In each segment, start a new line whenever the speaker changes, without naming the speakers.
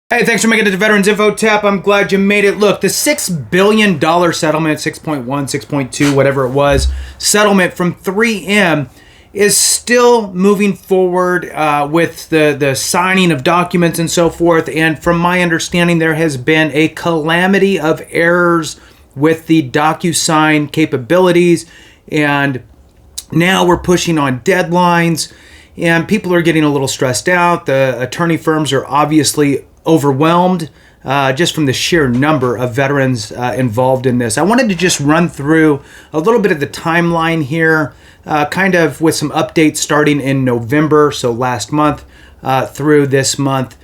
Hey, thanks for making it to Veterans Info Tap. I'm glad you made it. Look, the $6 billion settlement, 6.1, 6.2, whatever it was, settlement from 3M is still moving forward with the signing of documents and so forth. And from my understanding, there has been a calamity of errors with the DocuSign capabilities. And now we're pushing on deadlines. And people are getting a little stressed out. The attorney firms are obviously overwhelmed just from the sheer number of veterans involved in this. I wanted to just run through a little bit of the timeline here, kind of with some updates starting in November, so last month through this month.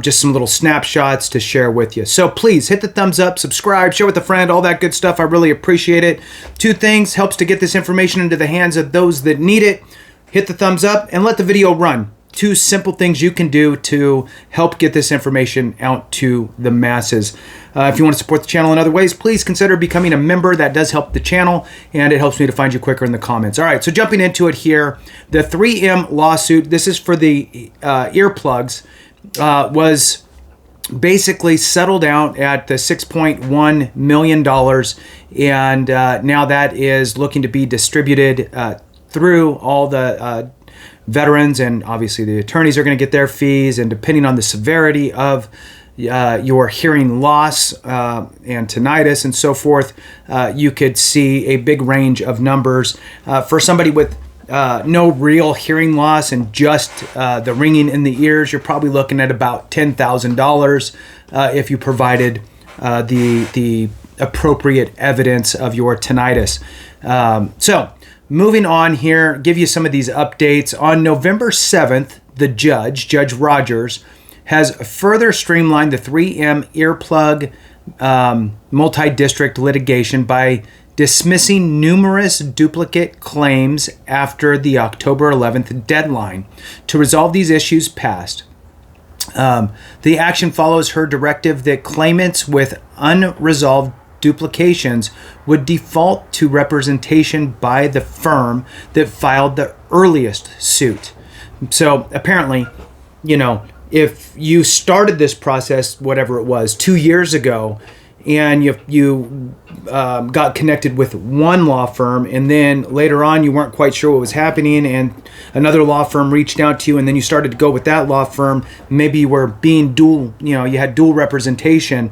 Just some little snapshots to share with you. So please hit the thumbs up, subscribe, share with a friend, all that good stuff. I really appreciate it. Two things helps to get this information into the hands of those that need it. Hit the thumbs up and let the video run. Two simple things you can do to help get this information out to the masses. If you want to support the channel in other ways, please consider becoming a member. That does help the channel, and it helps me to find you quicker in the comments. All right, so jumping into it here, the 3M lawsuit, this is for the earplugs, was basically settled out at the $6.1 million, and now that is looking to be distributed through all the veterans, and obviously the attorneys are going to get their fees, and depending on the severity of your hearing loss and tinnitus and so forth, you could see a big range of numbers. For somebody with no real hearing loss and just the ringing in the ears, you're probably looking at about $10,000 if you provided the appropriate evidence of your tinnitus. So moving on here, give you some of these updates. On November 7th, the Judge Rogers, has further streamlined the 3M earplug multi-district litigation by dismissing numerous duplicate claims after the October 11th deadline. To resolve these issues passed, the action follows her directive that claimants with unresolved duplications would default to representation by the firm that filed the earliest suit. So apparently, if you started this process, whatever it was, 2 years ago, and you got connected with one law firm, and then later on you weren't quite sure what was happening, and another law firm reached out to you, and then you started to go with that law firm, maybe you were being you had dual representation,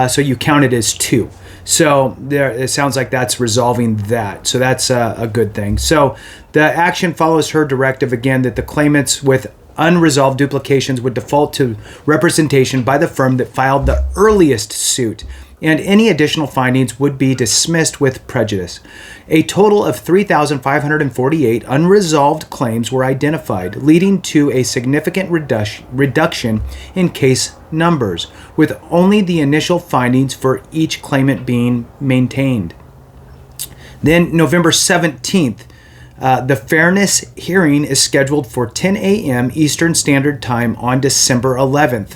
so you counted as two. So it sounds like that's resolving that. So that's a good thing. So the action follows her directive again that the claimants with unresolved duplications would default to representation by the firm that filed the earliest suit, and any additional findings would be dismissed with prejudice. A total of 3,548 unresolved claims were identified, leading to a significant reduction in case numbers, with only the initial findings for each claimant being maintained. Then November 17th, the fairness hearing is scheduled for 10 a.m. Eastern Standard Time on December 11th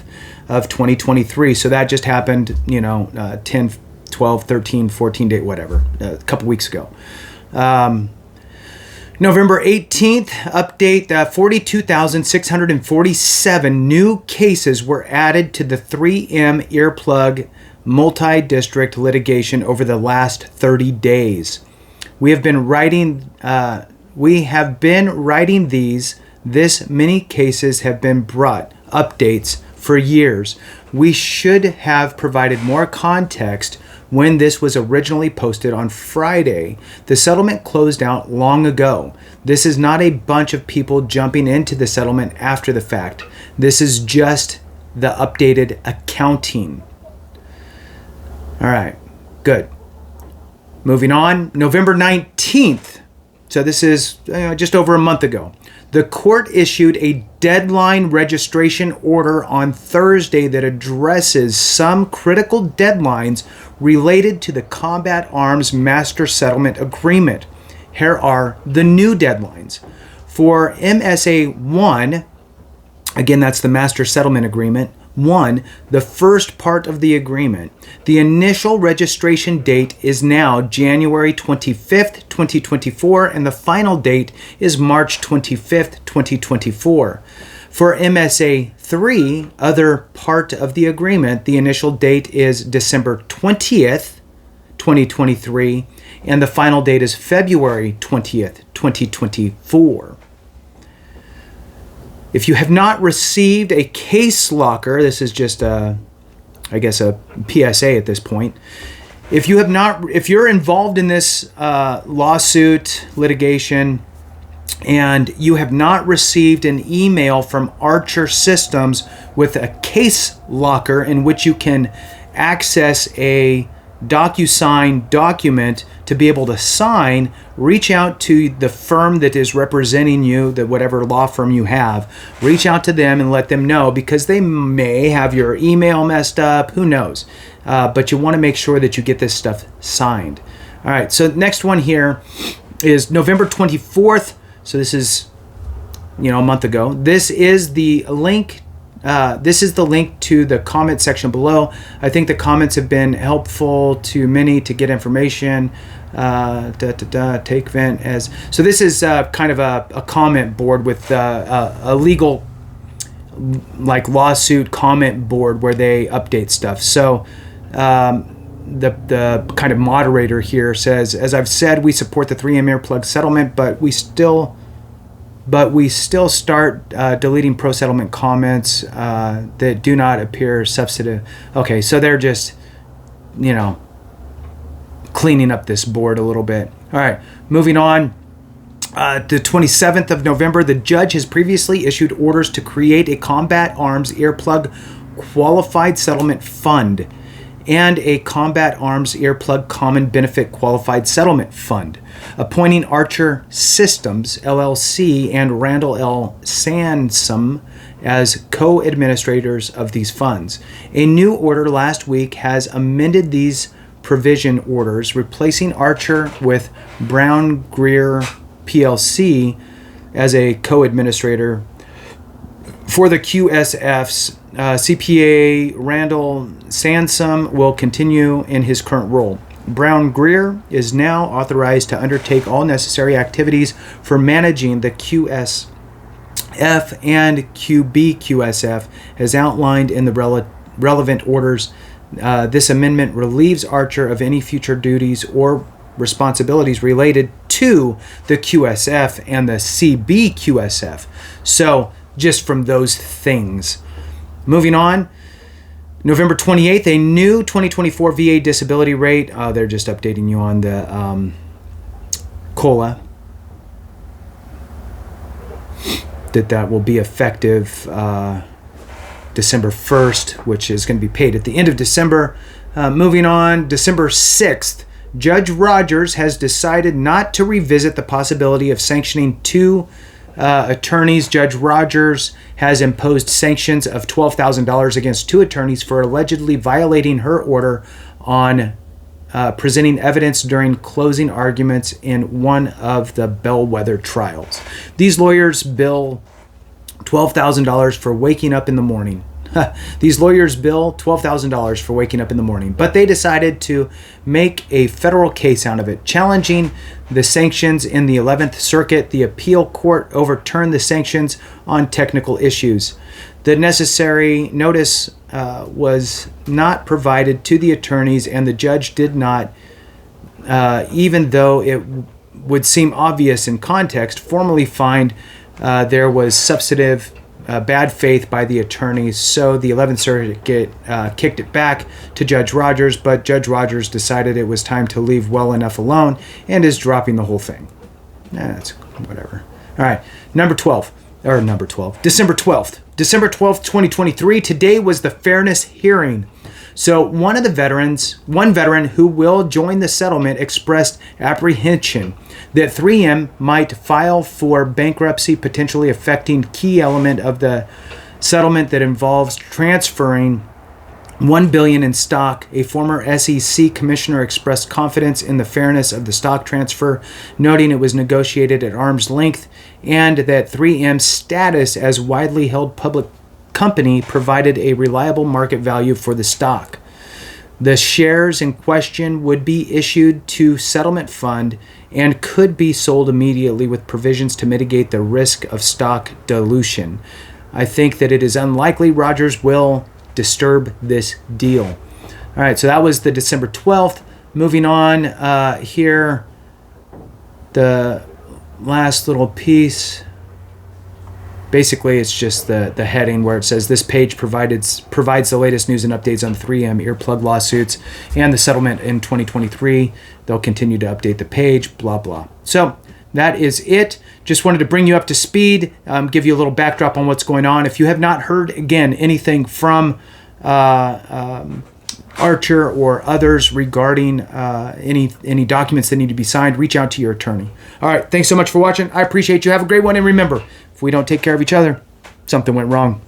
of 2023. So that just happened, 10, 12, 13, 14 days, whatever, a couple weeks ago. November 18th, update, 42,647 new cases were added to the 3M earplug multi-district litigation over the last 30 days. We have been writing this many cases have been brought updates for years. We should have provided more context when this was originally posted on Friday. The settlement closed out long ago. This is not a bunch of people jumping into the settlement after the fact. This is just the updated accounting. All right, good. Moving on, November 19th. So this is just over a month ago. The court issued a deadline registration order on Thursday that addresses some critical deadlines related to the Combat Arms Master Settlement Agreement. Here are the new deadlines. For MSA 1, again, that's the Master Settlement Agreement, 1, the first part of the agreement. The initial registration date is now January 25th, 2024, and the final date is March 25th, 2024. For MSA 3, other part of the agreement, the initial date is December 20th, 2023, and the final date is February 20th, 2024. If you have not received a case locker, this is just a PSA at this point. If you're involved in this lawsuit, litigation, and you have not received an email from Archer Systems with a case locker in which you can access a DocuSign document to be able to sign, reach out to the firm that is representing you, whatever law firm you have. Reach out to them and let them know, because they may have your email messed up. Who knows? But you want to make sure that you get this stuff signed. All right, so next one here is November 24th. So this is, a month ago. This is the link. This is the link to the comment section below. I think the comments have been helpful to many to get information. Take vent as. So this is kind of a comment board with a legal, like, lawsuit comment board where they update stuff. So the kind of moderator here says, as I've said, we support the 3M earplug settlement, but we still start deleting pro-settlement comments that do not appear substantive. Okay, so they're just, cleaning up this board a little bit. All right, moving on. The 27th of November, the judge has previously issued orders to create a combat arms earplug qualified settlement fund and a combat arms earplug common benefit qualified settlement fund, appointing Archer Systems, LLC, and Randall L. Sansom as co-administrators of these funds. A new order last week has amended these provision orders, replacing Archer with Brown Greer PLC as a co-administrator for the QSFs. CPA Randall Sansom will continue in his current role. Brown Greer is now authorized to undertake all necessary activities for managing the QSF and QBQSF as outlined in the relevant orders. This amendment relieves Archer of any future duties or responsibilities related to the QSF and the CBQSF. So just from those things. Moving on, November 28th, a new 2024 VA disability rate. They're just updating you on the COLA. That will be effective December 1st, which is going to be paid at the end of December. Moving on, December 6th, Judge Rogers has decided not to revisit the possibility of sanctioning two attorneys. Judge Rogers has imposed sanctions of $12,000 against two attorneys for allegedly violating her order on presenting evidence during closing arguments in one of the bellwether trials. These lawyers bill $12,000 for waking up in the morning. These lawyers bill $12,000 for waking up in the morning, but they decided to make a federal case out of it, challenging the sanctions in the 11th Circuit. The appeal court overturned the sanctions on technical issues. The necessary notice was not provided to the attorneys, and the judge did not, even though it would seem obvious in context, formally find there was substantive bad faith by the attorneys. So the 11th Circuit kicked it back to Judge Rogers, but Judge Rogers decided it was time to leave well enough alone and is dropping the whole thing. That's whatever. All right, December 12th. December 12th, 2023. Today was the fairness hearing. So one veteran who will join the settlement expressed apprehension that 3M might file for bankruptcy, potentially affecting key element of the settlement that involves transferring $1 billion in stock. A former SEC commissioner expressed confidence in the fairness of the stock transfer, noting it was negotiated at arm's length and that 3M's status as widely held public company provided a reliable market value for the stock. The shares in question would be issued to settlement fund and could be sold immediately with provisions to mitigate the risk of stock dilution. I think that it is unlikely Rogers will disturb this deal. All right, so that was the December 12th. Moving on here, the last little piece. Basically, it's just the heading where it says this page provides the latest news and updates on 3M earplug lawsuits and the settlement in 2023. They'll continue to update the page, blah, blah. So that is it. Just wanted to bring you up to speed, give you a little backdrop on what's going on. If you have not heard, again, anything from Archer or others regarding any documents that need to be signed, reach out to your attorney. All right, thanks so much for watching. I appreciate you. Have a great one. And remember, if we don't take care of each other, something went wrong.